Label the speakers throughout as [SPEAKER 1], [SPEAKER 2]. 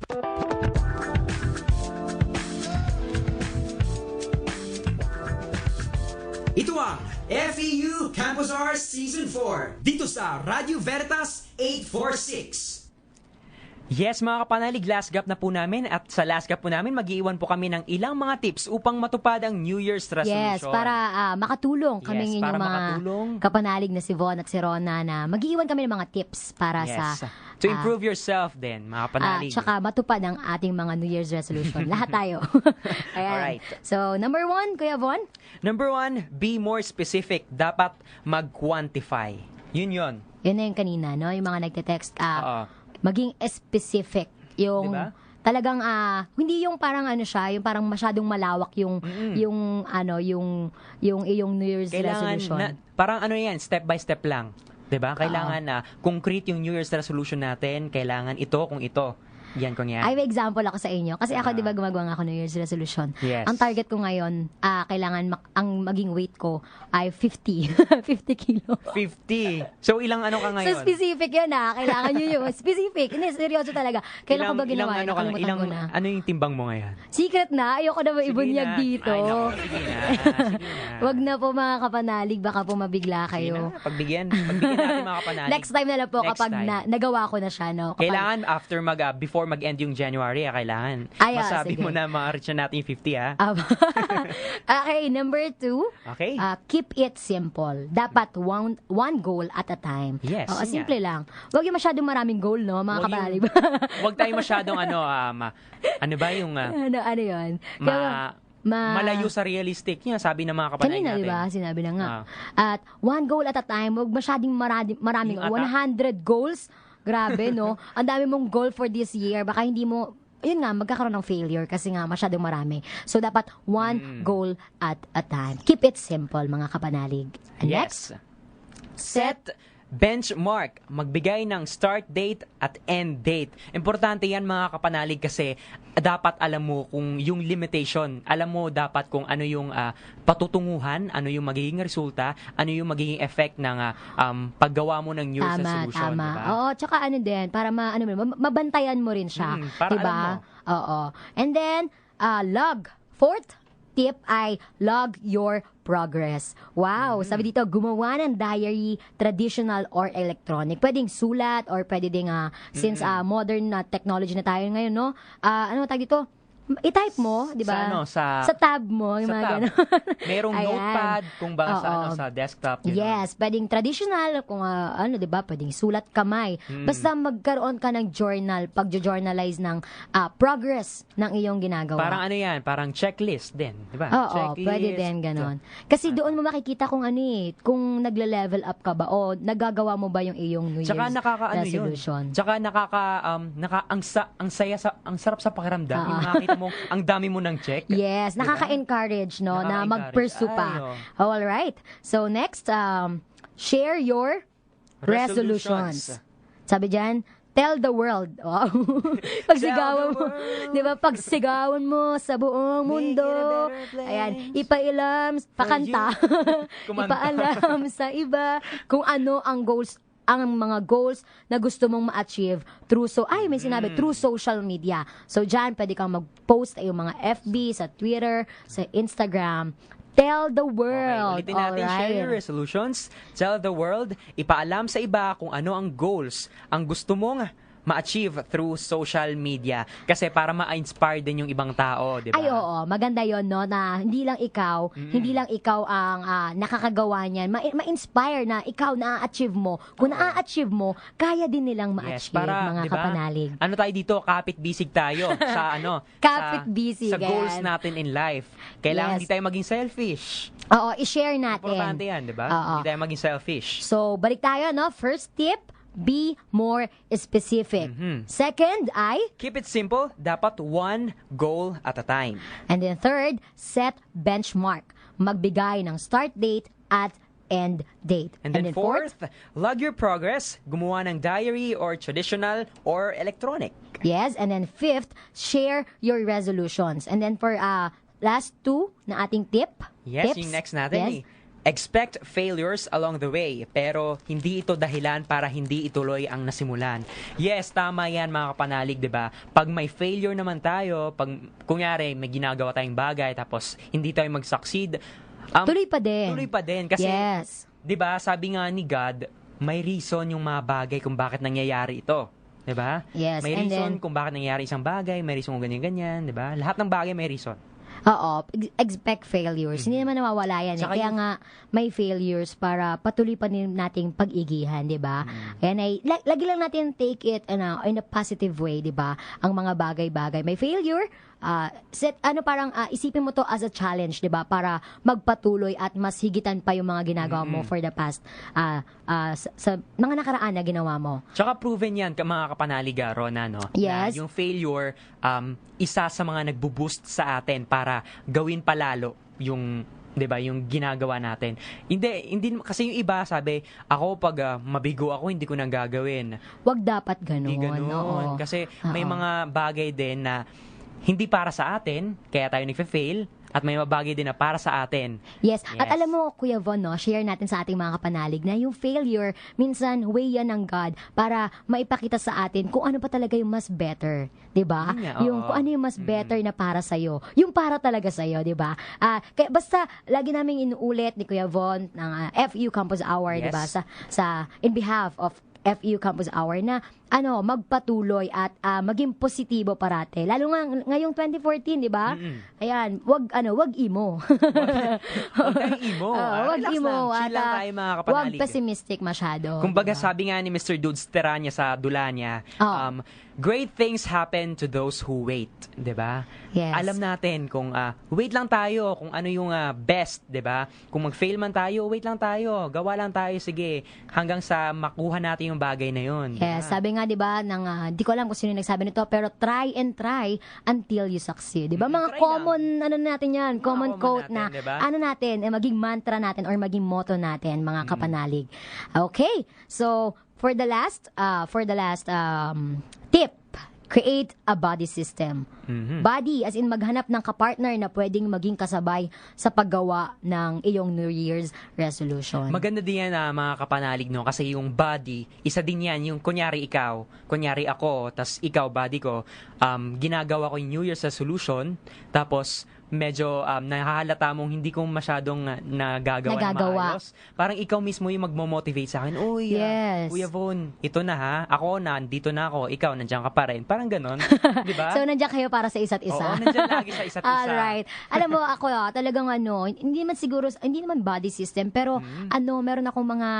[SPEAKER 1] Ito ang FEU Campus Hours Season 4 dito sa Radio Veritas 846.
[SPEAKER 2] Yes, mga kapanalig, last gap na po namin at sa last gap po namin, mag-iiwan po kami ng ilang mga tips upang matupad ang New Year's resolution.
[SPEAKER 3] Yes, para makatulong kami
[SPEAKER 2] Yes, para
[SPEAKER 3] inyong mga
[SPEAKER 2] makatulong.
[SPEAKER 3] kapanalig na si Von at si Rona na mag-iiwan kami ng mga tips para
[SPEAKER 2] Yes.
[SPEAKER 3] sa
[SPEAKER 2] To improve yourself din, mga kapanalig.
[SPEAKER 3] tsaka matupad ang ating mga New Year's resolution. Lahat tayo. Ayan.
[SPEAKER 2] Alright.
[SPEAKER 3] So, number 1, Kuya Von?
[SPEAKER 2] Number 1, be more specific. Dapat mag-quantify. Yun.
[SPEAKER 3] Yun na yung kanina, no? Yung mga nagte-text,
[SPEAKER 2] Oo.
[SPEAKER 3] maging specific. Yung
[SPEAKER 2] Diba?
[SPEAKER 3] talagang hindi yung parang ano siya, yung parang masyadong malawak yung yung iyong New Year's
[SPEAKER 2] Kailangan
[SPEAKER 3] resolution.
[SPEAKER 2] parang ano yan, step by step lang. 'Di ba? Kailangan na concrete yung New Year's resolution natin. Kailangan ito kung ito. Yan kung yan.
[SPEAKER 3] Ay, may example ako sa inyo. Kasi ako, di ba, gumagawa nga ako New Year's resolution.
[SPEAKER 2] Yes.
[SPEAKER 3] Ang target ko ngayon, kailangan ang maging weight ko ay 50. 50 kilo.
[SPEAKER 2] 50. So, ilang ano ka ngayon?
[SPEAKER 3] So, specific yun Kailangan nyo yung specific. Hindi, seryoso talaga. Kailan ko ba ginawa? Nakalimutan ko na.
[SPEAKER 2] Ano yung timbang mo ngayon?
[SPEAKER 3] Secret na. Ayoko na ibunyag dito.
[SPEAKER 2] Ay, naku, sige na. Sige na.
[SPEAKER 3] Wag na po mga kapanalig. Baka po mabigla
[SPEAKER 2] Sige
[SPEAKER 3] kayo.
[SPEAKER 2] na. Pagbigyan natin mga kapanalig.
[SPEAKER 3] Next time na lang po
[SPEAKER 2] Next
[SPEAKER 3] kapag
[SPEAKER 2] time.
[SPEAKER 3] nagawa ko na siya. No?
[SPEAKER 2] Kailangan after before mag-end yung January, kailangan.
[SPEAKER 3] Ay,
[SPEAKER 2] Masabi
[SPEAKER 3] sige.
[SPEAKER 2] mo na ma-reach na natin yung 50,
[SPEAKER 3] Okay, number 2.
[SPEAKER 2] Okay?
[SPEAKER 3] Keep it simple. Dapat one goal at a time.
[SPEAKER 2] Yes, yun
[SPEAKER 3] Simple lang. Huwag yung masyadong maraming goal, no, mga kapanalig.
[SPEAKER 2] Huwag tayo masyadong ano ba yung
[SPEAKER 3] ano yun?
[SPEAKER 2] malayo sa realistic. Yan, sabi ng mga kapanalig
[SPEAKER 3] Kanina,
[SPEAKER 2] natin.
[SPEAKER 3] di ba? Sinabi na nga. At one goal at a time. Huwag masyadong maraming. 100 goals. Grabe, no? Ang dami mong goal for this year. Baka hindi mo, yun nga, magkakaroon ng failure kasi nga masyadong marami. So, dapat one goal at a time. Keep it simple, mga kapanalig. And next,
[SPEAKER 2] set benchmark. Magbigay ng start date at end date. Importante yan, mga kapanalig, kasi dapat alam mo kung yung limitation. Alam mo dapat kung ano yung patutunguhan, ano yung magiging resulta, ano yung magiging effect ng paggawa mo ng New Year's resolution.
[SPEAKER 3] Tama.
[SPEAKER 2] Diba?
[SPEAKER 3] Oo, tsaka ano din, para mabantayan mo rin siya.
[SPEAKER 2] Para
[SPEAKER 3] diba?
[SPEAKER 2] alam mo.
[SPEAKER 3] Oo. And then, log. Fourth tip ay log your progress. Wow! Sabi dito, gumawa ng diary, traditional or electronic. Pwedeng sulat or pwede ding, since modern technology na tayo ngayon, no? Ano tawag dito? I-type mo, di ba?
[SPEAKER 2] Sa
[SPEAKER 3] tab mo, yung
[SPEAKER 2] sa
[SPEAKER 3] mga
[SPEAKER 2] tab.
[SPEAKER 3] gano'n.
[SPEAKER 2] Merong
[SPEAKER 3] Ayan.
[SPEAKER 2] notepad kung ba sa desktop.
[SPEAKER 3] Yes, pwedeng traditional, kung di ba, pwedeng sulat kamay. Basta magkaroon ka ng journal, pag-journalize ng progress ng iyong ginagawa.
[SPEAKER 2] Parang ano yan, parang checklist din, di ba?
[SPEAKER 3] Oo,
[SPEAKER 2] Checklist.
[SPEAKER 3] pwede din ganon. Kasi doon mo makikita kung kung nagle-level up ka ba o nagagawa mo ba yung iyong New
[SPEAKER 2] Tsaka
[SPEAKER 3] Year's resolution.
[SPEAKER 2] Tsaka ang sarap sa pakiramdam. Yung makita mo, ang dami mo ng check.
[SPEAKER 3] Yes,
[SPEAKER 2] Diba?
[SPEAKER 3] nakaka-encourage, no, na
[SPEAKER 2] Nakaka-encourage.
[SPEAKER 3] mag-pursue pa. All right. So next, share your resolutions. Sabi diyan, tell the world. Wow. Pagsigawan mo, di ba? Pagsigawan mo sa buong mundo. Ayan, ipailam, pakanta. Ipaalam sa iba kung ano ang mga goals na gusto mong ma-achieve through may sinabi, through social media. So, dyan, pwede kang mag-post ay yung mga FB, sa Twitter, sa Instagram. Tell the world.
[SPEAKER 2] Okay, ulitin natin, share your resolutions, tell the world, ipaalam sa iba kung ano ang goals, ang gusto mong ma-achieve through social media. Kasi para ma-inspire din yung ibang tao, di ba?
[SPEAKER 3] Ay, oo. Maganda yon, no, na hindi lang ikaw ang nakakagawa niyan. Ma-inspire na ikaw na-achieve mo. Kung na-achieve mo, kaya din nilang ma-achieve, mga
[SPEAKER 2] diba,
[SPEAKER 3] kapanalig.
[SPEAKER 2] Ano tayo dito? Kapit-bisig tayo sa
[SPEAKER 3] Kapit-bisig,
[SPEAKER 2] sa goals natin in life. Kailangan hindi tayo maging selfish.
[SPEAKER 3] Oo, i-share natin.
[SPEAKER 2] Importante yan, di ba?
[SPEAKER 3] Oo.
[SPEAKER 2] Hindi tayo maging selfish.
[SPEAKER 3] So, balik tayo, no? First tip, be more specific. Second ay,
[SPEAKER 2] Keep it simple. Dapat one goal at a time.
[SPEAKER 3] and then third, set benchmark. Magbigay ng start date at end date.
[SPEAKER 2] And then fourth, log your progress. Gumawa ng diary or traditional or electronic.
[SPEAKER 3] Yes, and then fifth, share your resolutions. And then for last two na ating
[SPEAKER 2] Yes,
[SPEAKER 3] tips,
[SPEAKER 2] yung next natin
[SPEAKER 3] yes.
[SPEAKER 2] expect failures along the way, pero hindi ito dahilan para hindi ituloy ang nasimulan. Yes, tama yan mga kapanalig, di ba? Pag may failure naman tayo, pag kunyari may ginagawa tayong bagay, tapos hindi tayo mag-succeed,
[SPEAKER 3] Tuloy pa din.
[SPEAKER 2] Tuloy pa din. Kasi,
[SPEAKER 3] Yes.
[SPEAKER 2] di ba, sabi nga ni God, may reason yung mga bagay kung bakit nangyayari ito. Di ba?
[SPEAKER 3] Yes,
[SPEAKER 2] May
[SPEAKER 3] and
[SPEAKER 2] reason
[SPEAKER 3] then-
[SPEAKER 2] kung bakit nangyayari isang bagay, may reason kung ganyan-ganyan, di ba? Lahat ng bagay may reason.
[SPEAKER 3] Oo, expect failures. Hindi naman nawawala yan.
[SPEAKER 2] Tsaka
[SPEAKER 3] Kaya
[SPEAKER 2] yung-
[SPEAKER 3] nga, may failures para patuloy pa din nating pag-igihan, di ba? Ayan ay, lagi lang natin take it in a positive way, di ba? Ang mga bagay-bagay. May failure, isipin mo to as a challenge, di ba? Para magpatuloy at mas higitan pa yung mga ginagawa mo for the past, sa mga nakaraan na ginawa mo.
[SPEAKER 2] Tsaka proven yan, mga kapanaliga, Rona, no?
[SPEAKER 3] Yes.
[SPEAKER 2] Na yung failure, isa sa mga nagbo-boost sa atin para gawin palalo yung 'di ba, yung ginagawa natin. Hindi kasi yung iba sabi, ako pag mabigo ako hindi ko nang gagawin.
[SPEAKER 3] Wag dapat ganun.
[SPEAKER 2] Hindi ganun.
[SPEAKER 3] Oo.
[SPEAKER 2] Kasi may
[SPEAKER 3] Oo.
[SPEAKER 2] mga bagay din na hindi para sa atin, kaya tayo nagfe-fail, at may mga bagay din na para sa atin.
[SPEAKER 3] Yes. At
[SPEAKER 2] Yes.
[SPEAKER 3] alam mo, Kuya Von, no, share natin sa ating mga kapanalig na yung failure, minsan, way yan ng God para maipakita sa atin kung ano pa talaga yung mas better. 'Di ba?
[SPEAKER 2] Yun nga,
[SPEAKER 3] Yung
[SPEAKER 2] oo.
[SPEAKER 3] kung ano yung mas better na para sa'yo. Yung para talaga sa'yo, 'di ba? Kaya basta, lagi naming inuulit ni Kuya Von ng FU Campus Hour, 'di ba?
[SPEAKER 2] Yes.
[SPEAKER 3] Sa in behalf of FU Campus Hour na magpatuloy at maging positibo parate. Lalo nga ngayong 2014, 'di ba? Ayan, wag imo.
[SPEAKER 2] Huwag tayong emo.
[SPEAKER 3] Wag
[SPEAKER 2] Relax
[SPEAKER 3] imo.
[SPEAKER 2] lang. Chill lang tayo, mga kapanalig.
[SPEAKER 3] Wag pessimistic masyado.
[SPEAKER 2] Kumbaga
[SPEAKER 3] diba?
[SPEAKER 2] sabi nga ni Mr. Dudes Teranya sa dula niya,
[SPEAKER 3] Oo.
[SPEAKER 2] great things happen to those who wait, 'di ba?
[SPEAKER 3] Yes.
[SPEAKER 2] Alam natin kung wait lang tayo kung ano yung best, 'di ba? Kung mag-fail man tayo, wait lang tayo, gawa lang tayo, sige, hanggang sa makuha natin yung bagay na 'yon.
[SPEAKER 3] Yes, sabi nga 'di ba di ko alam kung sino yung nagsabi nito, pero try and try until you succeed. 'Di ba? Mga
[SPEAKER 2] Try
[SPEAKER 3] common natin 'yan, common quote
[SPEAKER 2] natin,
[SPEAKER 3] na
[SPEAKER 2] diba?
[SPEAKER 3] maging mantra natin or maging motto natin, mga kapanalig. Okay. So, for the last tip, create a body system. Body, as in maghanap ng kapartner na pwedeng maging kasabay sa paggawa ng iyong New Year's resolution.
[SPEAKER 2] Maganda din yan mga kapanalig, no? Kasi yung body, isa din yan, yung kunyari ikaw, kunyari ako, tas ikaw, body ko, ginagawa ko yung New Year's resolution, tapos medyo nakahalata mong hindi ko masyadong nagagawa na maayos. Parang ikaw mismo yung magmo-motivate sa akin, uy,
[SPEAKER 3] Yes.
[SPEAKER 2] Kuya Von, ito na ha, ako nandito na ako, ikaw nandiyan ka pa rin. Parang ganon, di ba?
[SPEAKER 3] So, nandiyan kayo para sa isa't isa.
[SPEAKER 2] Oo, nandiyan lagi sa isa't isa.
[SPEAKER 3] Alright. Alam mo, ako talagang hindi naman body system, pero meron akong mga,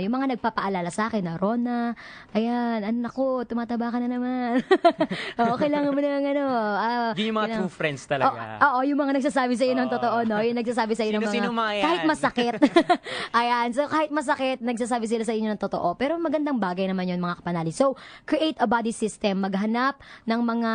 [SPEAKER 3] yung mga nagpapaalala sa akin na, Rona, ayan, ako, tumataba ka na naman. Kailangan mo na
[SPEAKER 2] Yun yung mga true friends talaga.
[SPEAKER 3] Oo, yung mga nagsasabi sa iyo ng totoo, no? Yung nagsasabi sa iyo ng mga,
[SPEAKER 2] Sino-sino mga yan?
[SPEAKER 3] kahit masakit. Ayan, so kahit masakit, nagsasabi sila sa inyo ng totoo. Pero magandang bagay naman yun, mga kapanali. So, create a body system. Maghanap ng mga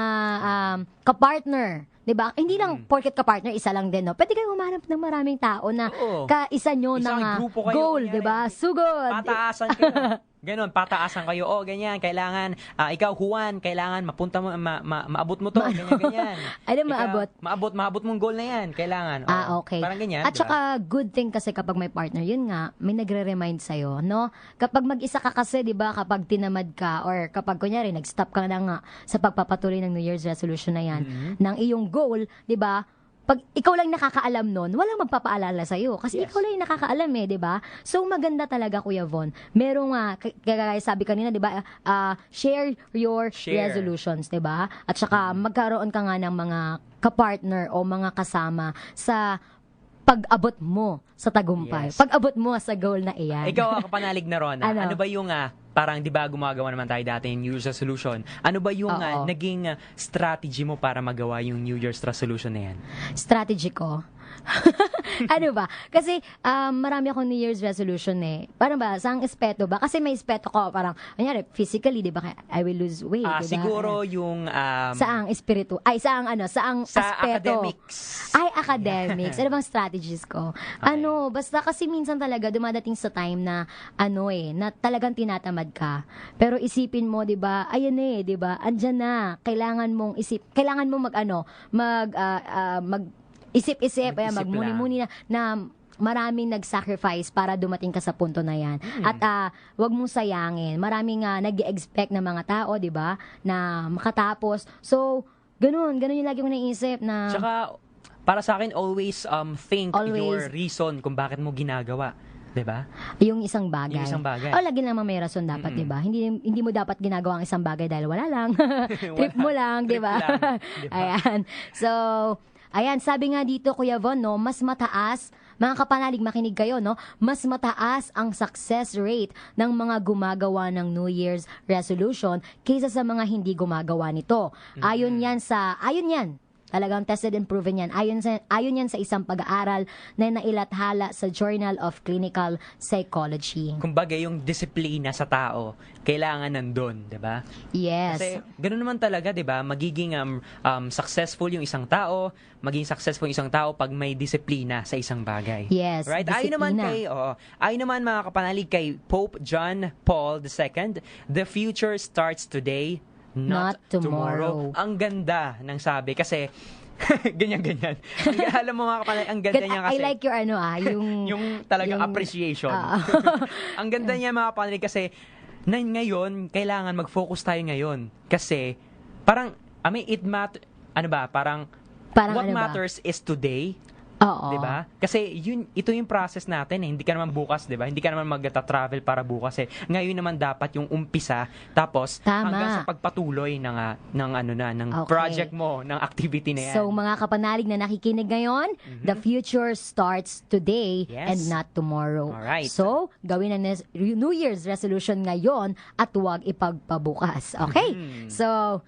[SPEAKER 3] kapartner. 'Di ba? Hindi lang porket ka-partner, isa lang din, no? Pwede kayong humanap ng maraming tao na
[SPEAKER 2] Oo.
[SPEAKER 3] kaisa nyo
[SPEAKER 2] Isang
[SPEAKER 3] ng
[SPEAKER 2] grupo kayo,
[SPEAKER 3] goal,
[SPEAKER 2] kunyari.
[SPEAKER 3] 'di ba? Sugod.
[SPEAKER 2] Pataasan kayo. Ganon, pataasan kayo. Ganyan, kailangan, ikaw, Juan, kailangan mapunta mo, maabot mo to, ganyan.
[SPEAKER 3] Ano
[SPEAKER 2] Ikaw,
[SPEAKER 3] maabot?
[SPEAKER 2] maabot mong goal na yan, kailangan.
[SPEAKER 3] Okay.
[SPEAKER 2] Parang ganyan,
[SPEAKER 3] At
[SPEAKER 2] diba?
[SPEAKER 3] saka, good thing kasi kapag may partner, yun nga, may nagre-remind sa'yo, no? Kapag mag-isa ka kasi, di ba, kapag tinamad ka, or kapag, kunyari, nag-stop ka na nga sa pagpapatuloy ng New Year's resolution na yan, ng iyong goal, di ba, pag ikaw lang nakakaalam nun, walang magpapaalala sa'yo. Kasi ikaw lang yung nakakaalam di ba? So, maganda talaga, Kuya Von. Merong, kaya sabi kanina, di ba, share your resolutions, di ba? At saka, magkaroon ka nga ng mga kapartner o mga kasama sa pag-abot mo sa tagumpay.
[SPEAKER 2] Yes.
[SPEAKER 3] Pag-abot mo sa goal na iyan.
[SPEAKER 2] Ikaw, kapanalig na Rona,
[SPEAKER 3] Ano?
[SPEAKER 2] ano ba yung, parang di ba gumagawa naman tayo dati yung New Year's resolution, ano ba yung
[SPEAKER 3] Oo.
[SPEAKER 2] naging strategy mo para magawa yung New Year's resolution na yan?
[SPEAKER 3] Strategy ko. Ano ba? Kasi marami akong New Year's resolution Parang ba, saang espeto ba? Kasi may espeto ko, parang, anyari, physically, di ba? I will lose weight, di ba?
[SPEAKER 2] Siguro yung...
[SPEAKER 3] Saang espiritu, saang
[SPEAKER 2] sa
[SPEAKER 3] aspeto.
[SPEAKER 2] academics.
[SPEAKER 3] Ay, academics. Ano bang strategies ko? Basta kasi minsan talaga dumadating sa time na, na talagang tinatamad ka. Pero isipin mo, di ba, ayan di ba, andyan na, kailangan mong isip-isip,
[SPEAKER 2] Mag-isip
[SPEAKER 3] magmuni-muni na maraming nag-sacrifice para dumating ka sa punto na yan. At wag mong sayangin. Maraming nag-expect na mga tao, di ba, na makatapos. So, ganun yung lagi ko naisip na...
[SPEAKER 2] Tsaka, para sa akin, always think
[SPEAKER 3] Always.
[SPEAKER 2] your reason kung bakit mo ginagawa. 'Di ba?
[SPEAKER 3] Yung isang bagay.
[SPEAKER 2] Yung isang bagay.
[SPEAKER 3] Lagi naman may rason dapat, 'di ba? Hindi mo dapat ginagawa ang isang bagay dahil wala lang. Trip mo lang, 'di ba?
[SPEAKER 2] Trip lang, 'di ba?
[SPEAKER 3] Ayan. So, ayan, sabi nga dito Kuya Von, no, mas mataas, mga kapanalig, makinig kayo, no? Mas mataas ang success rate ng mga gumagawa ng New Year's resolution kaysa sa mga hindi gumagawa nito. Ayon yan. Talagang tested and proven yan. Ayon yan sa isang pag-aaral na nailathala sa Journal of Clinical Psychology.
[SPEAKER 2] Kumbaga, yung disiplina sa tao, kailangan nandun, 'di ba?
[SPEAKER 3] Yes.
[SPEAKER 2] Kasi ganoon naman talaga, 'di ba? Magiging successful yung isang tao, maging successful yung isang tao pag may disiplina sa isang bagay.
[SPEAKER 3] Yes,
[SPEAKER 2] Right?
[SPEAKER 3] disiplina.
[SPEAKER 2] Ayon naman mga kapanalig kay Pope John Paul II, the future starts today, not tomorrow. Ang ganda ng sabi kasi ganyan. Alam mo mga kapanalig, ang ganda niya kasi.
[SPEAKER 3] I like your
[SPEAKER 2] yung talagang appreciation. Ang ganda niya mga kapanalig kasi ngayon, kailangan mag-focus tayo ngayon. Kasi, parang, parang what matters is today.
[SPEAKER 3] Oo.
[SPEAKER 2] 'Di ba? Kasi ito yung process natin Hindi ka naman bukas, 'di ba? Hindi ka naman magta-travel para bukas Ngayon naman dapat yung umpisa tapos hanggang sa pagpatuloy ng
[SPEAKER 3] Okay.
[SPEAKER 2] project mo, ng activity na 'yan.
[SPEAKER 3] So mga kapanalig na nakikinig ngayon, the future starts today
[SPEAKER 2] Yes.
[SPEAKER 3] and not tomorrow.
[SPEAKER 2] Alright.
[SPEAKER 3] So, gawin ang New Year's resolution ngayon at huwag ipagpabukas. Okay? So,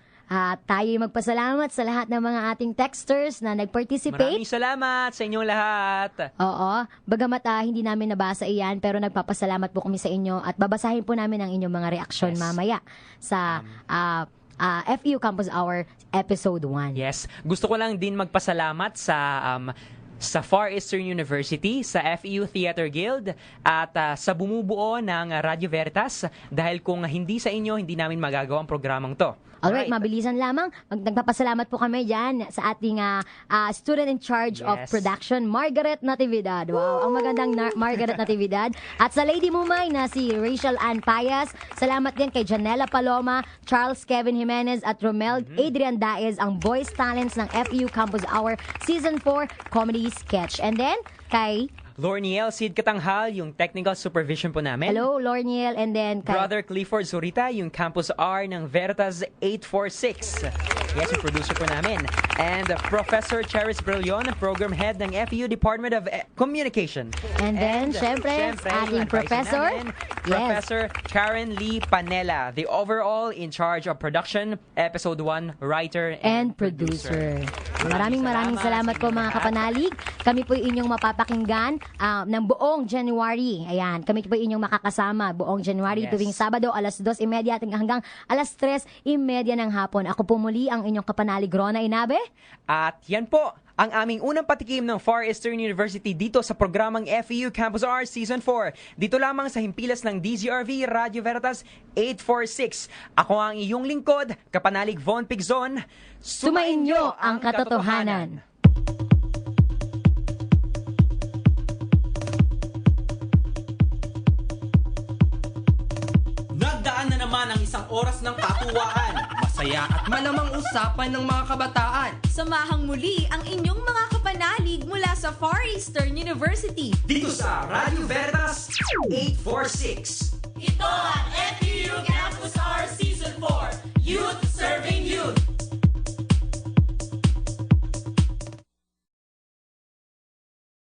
[SPEAKER 3] tayo magpasalamat sa lahat ng mga ating texters na nag-participate.
[SPEAKER 2] Maraming salamat sa inyong lahat.
[SPEAKER 3] Oo. Bagamat hindi namin nabasa iyan, pero nagpapasalamat po kami sa inyo at babasahin po namin ang inyong mga reaksyon mamaya sa FEU Campus Hour Episode 1.
[SPEAKER 2] Yes. Gusto ko lang din magpasalamat sa Far Eastern University, sa FEU Theater Guild, at sa bumubuo ng Radio Veritas dahil kung hindi sa inyo, hindi namin magagawa ang programang to.
[SPEAKER 3] Alright, mabilisan lamang. Nagpapasalamat po kami dyan sa ating student in charge of production, Margaret Natividad. Wow, ang magandang Margaret Natividad. At sa Lady Mumay na si Rachel Ann Payas. Salamat din kay Janela Paloma, Charles Kevin Jimenez at Romel Adrian Daez, ang voice talents ng FEU Campus Hour Season 4 Comedy Sketch. And then, kay
[SPEAKER 2] Lorniel Sid Katanghal, yung technical supervision po namin.
[SPEAKER 3] Hello, Lorniel. And then, kay
[SPEAKER 2] Brother Clifford Zurita, yung Campus R ng Veritas 846. Yes, yung producer po namin. And Professor Charis Brillion, Program Head ng FEU Department of Communication.
[SPEAKER 3] And then, syempre, ating Professor.
[SPEAKER 2] Professor Karen Lee Panela, the overall in charge of production, Episode 1, writer
[SPEAKER 3] and producer. Maraming salamat po mga kapanalig. Kami po inyong mapapakinggan ng buong January. Ayan, kami po inyong makakasama buong January tuwing Sabado, alas 2:30 hanggang alas 3:30 ng hapon. Ako po muli ang inyong kapanalig, Rona Inabe.
[SPEAKER 2] At yan po ang aming unang patikim ng Far Eastern University dito sa programang FEU Campus R Season 4. Dito lamang sa himpilas ng DZRV Radio Veritas 846. Ako ang iyong lingkod, kapanalig Von Pigzon.
[SPEAKER 3] Sumainyo ang katotohanan.
[SPEAKER 1] Nagdaan na naman ang isang oras ng katuwaan.
[SPEAKER 4] Masaya at malamang usapan ng mga kabataan.
[SPEAKER 5] Samahang muli ang inyong mga kapanalig mula sa Far Eastern University.
[SPEAKER 1] Dito sa Radio Veritas 846.
[SPEAKER 5] Ito ang